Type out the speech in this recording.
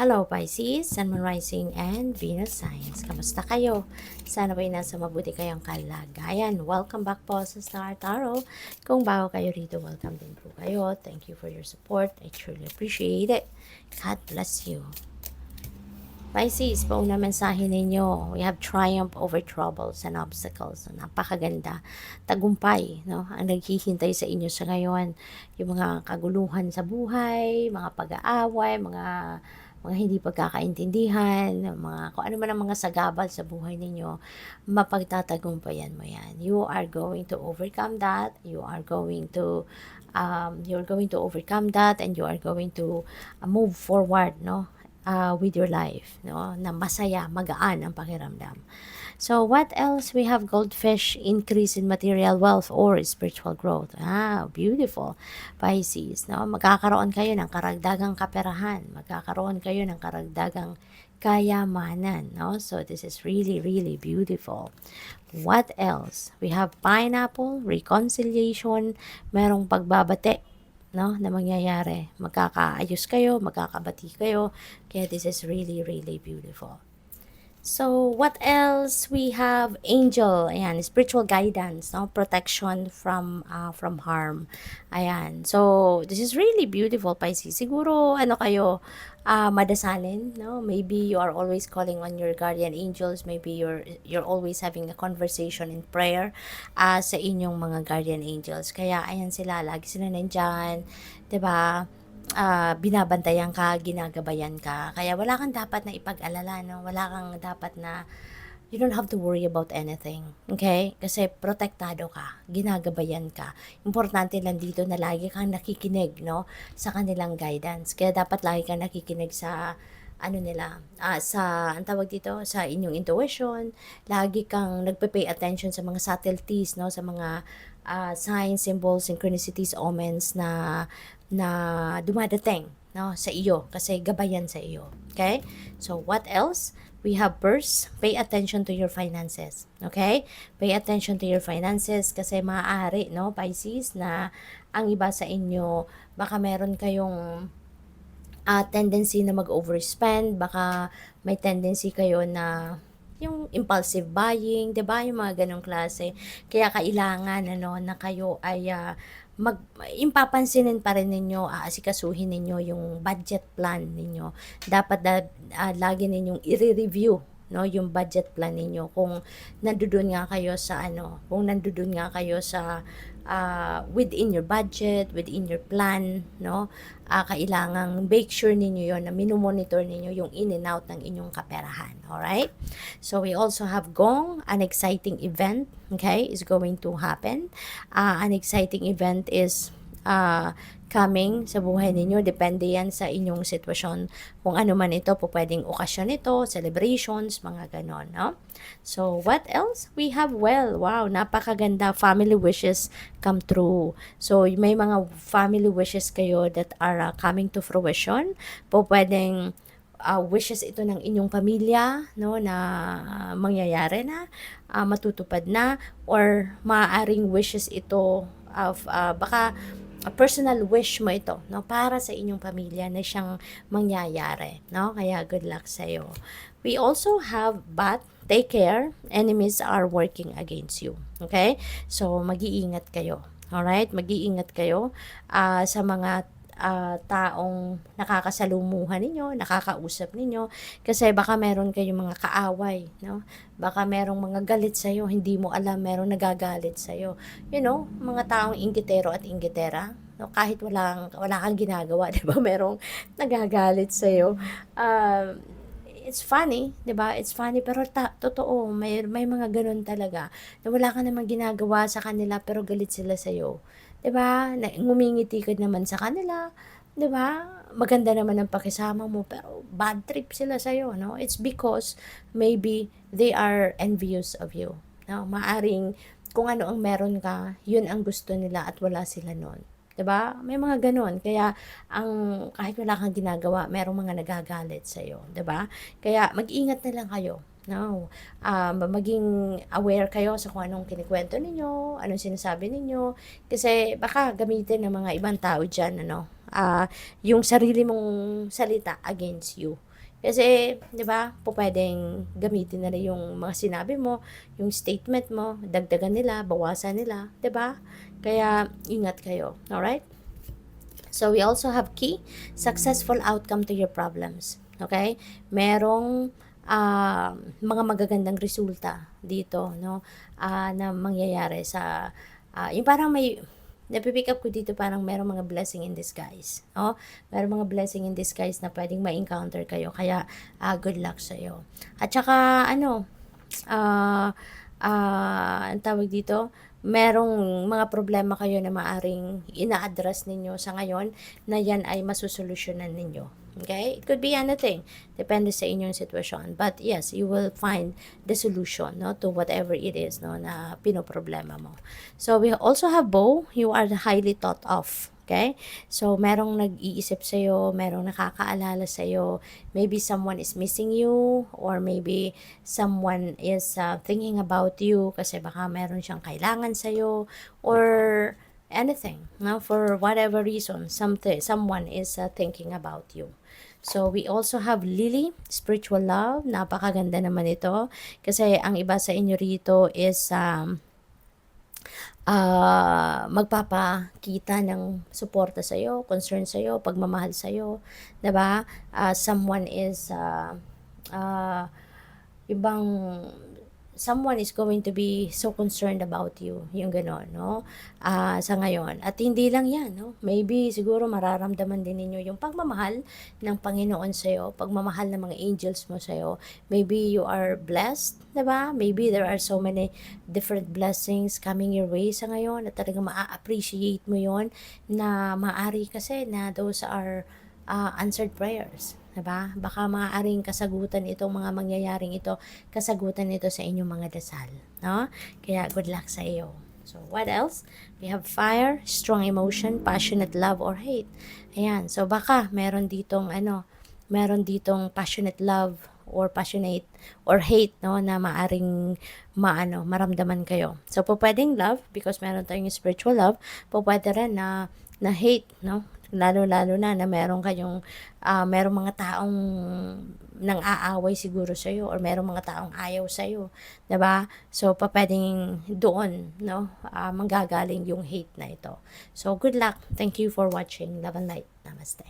Hello Pisces, Sun, Moon, Rising, and Venus signs. Kamusta kayo? Sana ba'y nasa mabuti kayong kalagayan. Welcome back po sa Star Tarot. Kung bago kayo rito, welcome din po kayo. Thank you for your support. I truly appreciate it. God bless you. Pisces, pauna mensahe ninyo. We have triumph over troubles and obstacles. Napakaganda. Tagumpay, no? Ang naghihintay sa inyo sa ngayon. Yung mga kaguluhan sa buhay, mga pag-aaway, mga hindi pagkakaintindihan, mga kung ano man ang mga sagabal sa buhay ninyo, mapagtatagumpayan mo yan. You are going to overcome that. You're going to overcome that, and you are going to move forward, no? With your life, no? Na masaya, magaan ang pakiramdam. So, what else? We have goldfish, increase in material wealth or spiritual growth. Beautiful. Pisces, no? Magkakaroon kayo ng karagdagang kaperahan. Magkakaroon kayo ng karagdagang kayamanan, no? So, this is really, really beautiful. What else? We have pineapple, reconciliation, merong pagbabate, no, na mangyayari. Magkakaayos kayo, magkakabati kayo. Kaya this is really, really beautiful. So, what else? We have angel, ayan, spiritual guidance, no? Protection from harm. Ayan. So, this is really beautiful, Pisces. Siguro, ano kayo, madasalin, no? Maybe you are always calling on your guardian angels. Maybe you're always having a conversation in prayer sa inyong mga guardian angels. Kaya, ayan sila, lagi sila nandyan, 'di ba? Binabantayan ka, ginagabayan ka. Kaya wala kang dapat na ipag-alala, no? Wala kang dapat na, you don't have to worry about anything. Okay? Kasi protektado ka, ginagabayan ka. Importante lang dito na lagi kang nakikinig, no? Sa kanilang guidance. Kaya dapat lagi kang nakikinig sa ano nila, ang tawag dito, sa inyong intuition, lagi kang nagpe-pay attention sa mga subtleties, no, sa mga signs, symbols, synchronicities, omens na dumadating, no, sa iyo kasi gabayan sa iyo. Okay? So what else? We have purse. Pay attention to your finances. Okay? Pay attention to your finances kasi maaari, no, Pisces, na ang iba sa inyo baka meron kayong tendency na mag-overspend, baka may tendency kayo na yung impulsive buying, 'di ba? Yung mga ganong klase. Kaya kailangan ano na kayo ay mag ipapansinin pa rin ninyo, aasikasuhin ninyo yung budget plan ninyo. Dapat lagi ninyong i-review, no, yung budget plan ninyo kung nandoon nga kayo sa within your budget, within your plan, no? Kailangang make sure ninyo yon na minomonitor ninyo yung in and out ng inyong kaperahan. Alright? So, we also have gong, an exciting event, okay, is going to happen. An exciting event is coming sa buhay ninyo. Depende yan sa inyong sitwasyon. Kung ano man ito, pwedeng okasyon ito, celebrations, mga ganon, no? So, what else? We have, wow, napakaganda. Family wishes come true. So, may mga family wishes kayo that are coming to fruition. Pwedeng wishes ito ng inyong pamilya, no, na mangyayari na, matutupad na, or maaaring wishes ito of baka a personal wish mo ito, no, para sa inyong pamilya na siyang mangyayari, no? Kaya good luck sa iyo. We also have but take care, enemies are working against you. Okay? So mag-iingat kayo. All right? Mag-iingat kayo sa mga taong nakakasalumuhan ninyo, nakakausap ninyo, kasi baka meron kayong mga kaaway, no? Baka merong mga galit sa iyo, hindi mo alam merong nagagalit sa iyo. You know, mga taong inggitero at inggitera, no? Kahit wala kang ginagawa, 'di ba? Merong nagagalit sa iyo. It's funny, 'di ba? It's funny pero totoo, may mga ganoon talaga. Na wala ka namang ginagawa sa kanila pero galit sila sa iyo. 'Di ba? Ngumingiti ka naman sa kanila, 'di ba? Maganda naman ang pakisama mo pero bad trip sila sa iyo, no? It's because maybe they are envious of you. No, maaring kung ano ang meron ka, 'yun ang gusto nila at wala sila noon. 'Di ba? May mga gano'n. Kaya kahit wala kang ginagawa, merong mga nagagalit sa iyo, 'di ba? Kaya mag-ingat na lang kayo. No, maging aware kayo sa kung anong kinikwento ninyo, anong sinasabi ninyo, kasi baka gamitin ng mga ibang tao diyan, ano, yung sarili mong salita against you. Kasi, di ba, po pwedeng gamitin nila yung mga sinabi mo, yung statement mo, dagdagan nila, bawasan nila, di ba? Kaya, ingat kayo. Alright? So, we also have key, successful outcome to your problems. Okay? Merong mga magagandang resulta dito, no? Na mangyayari sa, yung parang may, napipick up ko dito parang merong mga blessing in disguise. No? Merong mga blessing in disguise na pwedeng ma-encounter kayo. Kaya, good luck sa'yo. At saka, ano, ang tawag dito, merong mga problema kayo na maaring ina-address ninyo sa ngayon na yan ay masusolusyonan ninyo. Okay? It could be anything. Depende sa inyong sitwasyon. But yes, you will find the solution, no, to whatever it is, no, na pinoproblema mo. So, we also have bow. You are highly thought of. Okay? So, merong nag-iisip sa'yo, merong nakakaalala sa'yo. Maybe someone is missing you, or maybe someone is thinking about you kasi baka meron siyang kailangan sa'yo, or anything, no? For whatever reason, someone is thinking about you. So, we also have Lily, spiritual love. Napakaganda naman ito. Kasi ang iba sa inyo rito is magpapakita ng suporta sa'yo, concern sa'yo, pagmamahal sa'yo, 'di ba? Someone is ibang someone is going to be so concerned about you, yung gano'n, no? Sa ngayon. At hindi lang yan, no? Maybe siguro mararamdaman din ninyo yung pagmamahal ng Panginoon sa'yo, pagmamahal ng mga angels mo sa'yo. Maybe you are blessed, diba? Maybe there are so many different blessings coming your way sa ngayon at talagang maa-appreciate mo yon na maari kasi na those are answered prayers. Diba? Baka maaaring kasagutan itong mga mangyayaring ito, kasagutan ito sa inyong mga dasal. No? Kaya good luck sa iyo. So, what else? We have fire, strong emotion, passionate love or hate. Ayan. So, baka meron ditong passionate love or passionate or hate, no, na maaring maramdaman kayo. So, po pwedeng love because meron tayong spiritual love, po pwede rin na hate, no? Lalo-lalo na meron kayong merong mga taong nang aaway siguro sa iyo or merong mga taong ayaw sa iyo, 'di ba? So pwedeng doon, no, manggagaling yung hate na ito. So good luck. Thank you for watching. Love and light. Namaste.